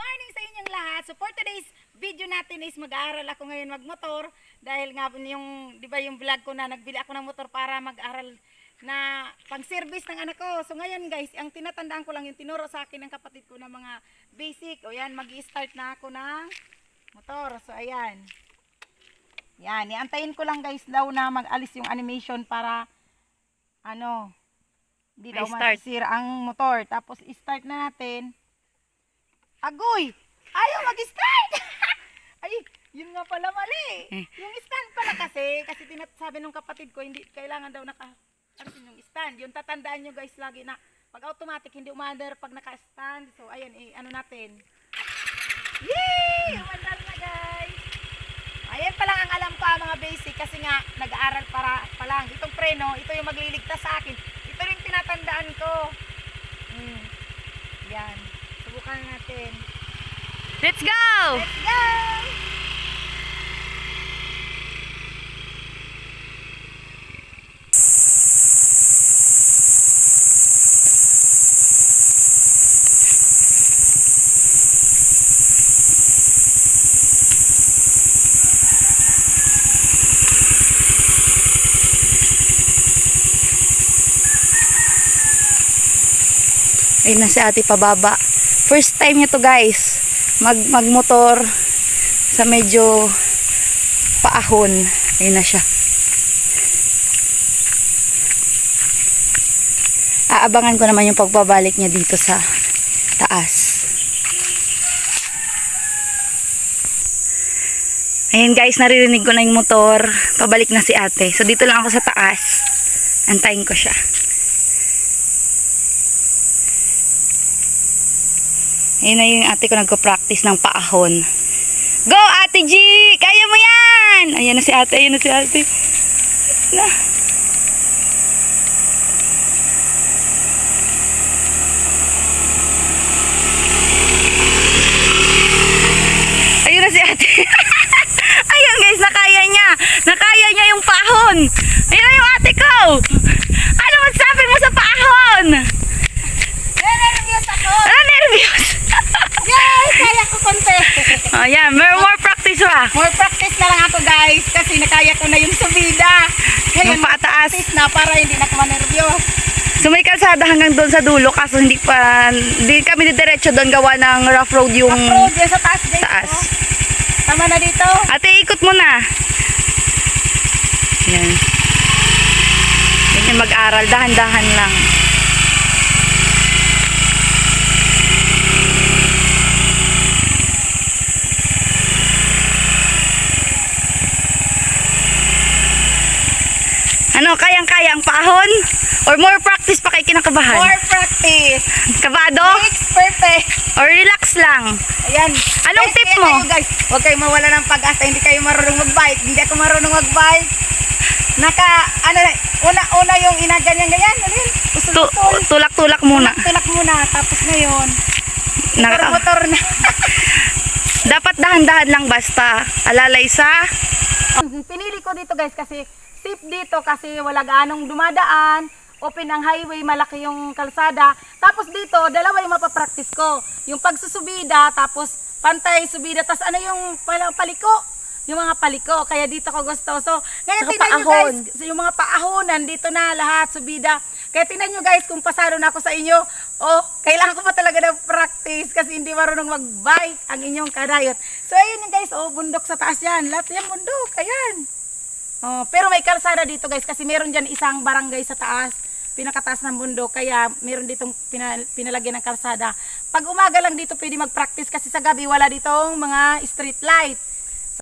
morning sa inyong lahat. So for today's video natin is mag-aaral ako ngayon magmotor dahil nga yung 'di ba yung vlog ko na nagbili ako ng motor para mag-aral na pang-service ng anak ko. So ngayon guys, ang tinatandaan ko lang yung tinuro sa akin ng kapatid ko na mga basic. O yan, magi-start na ako ng motor. So ayan. Yan, iantayin ko lang guys daw na mag-alis yung animation para hindi daw masisira ang motor. Tapos i-start na natin. Agoy! Ayaw mag-start! Ay, yun nga pala mali. Yung stand pala kasi sabi nung kapatid ko, hindi kailangan daw yung stand. Yung tatandaan nyo guys lagi na pag automatic hindi umandar pag naka-stand. So ayan, natin. Yay! Umandar na guys! Ayan pa lang ang alam ko mga basic kasi nga nag-aaral pa lang. Itong preno, ito yung magliligtas sa akin. Ito yung tinatandaan ko. Yan. Subukan natin. Let's go! Let's go! Ayun na si ate pababa. First time niya to guys. Magmotor sa medyo paahon. Ayun na siya. Aabangan ko naman yung pagbabalik niya dito sa taas. Ayun guys, naririnig ko na yung motor. Pabalik na si ate. So dito lang ako sa taas. Antayin ko siya. Ayun na yung ate ko nagko-practice ng paahon. Go ate G! Kaya mo yan! Ayan na si ate, ayan na si ate. Na. Ayun na si ate. Ayun guys, nakaya niya. Nakaya niya yung paahon. Ayun na yung ate ko. Ano masasabi mo sa paahon? Nervyos ako! Ano nervyos? Yay! Kaya ko konti. Oh, yeah, more practice ba? More practice na lang ako guys kasi nakaya ko na yung subida. Yung pataas. Practice na para hindi na ako manervyos. So may kalsada hanggang doon sa dulo kaso hindi kami diretso doon gawa ng rough road yung Road yan sa taas guys. taas. Oh. Tama na dito. Ate, ikot mo na. Yan. Yan yung mag-aral. Dahan-dahan lang. Ano, kayang-kaya ang paahon? Or more practice pa kay kinakabahan? More practice. Kabado? Makes perfect. Or relax lang? Ayan. Anong Guys, tip kaya mo? kayo, guys, huwag kayong mawala ng pag-asa. Hindi kayo marunong mag-bike. Hindi ako marunong mag-bike. Una yung inaganyan-ganyan. Ano yun? Usul-usul. Tulak-tulak muna. Tulak muna. Tapos ngayon, Naka- motor na. Dapat dahan-dahan lang basta. Alalay sa... Pinili ko dito guys kasi safe dito kasi wala gaanong dumadaan. Open ang highway, malaki yung kalsada. Tapos dito, dalawa yung mapapractice ko. Yung pagsusubida, tapos pantay subida, tapos yung paliko. Yung mga paliko, kaya dito ko gusto. So, ngayon tingnan nyo guys, yung mga paahonan, dito na lahat, subida. Kaya tingnan nyo guys, kung pasado na ako sa inyo, kailangan ko pa talaga ng practice kasi hindi marunong mag-bike ang inyong kadayot. So, ayun yung guys, bundok sa taas yan. Lahat yan bundok, ayan. Pero may kalsada dito guys kasi meron dyan isang barangay sa taas, pinakataas ng bundok, kaya meron ditong pinalagyan ng kalsada. Pag umaga lang dito pwede mag-practice kasi sa gabi wala ditong mga street light.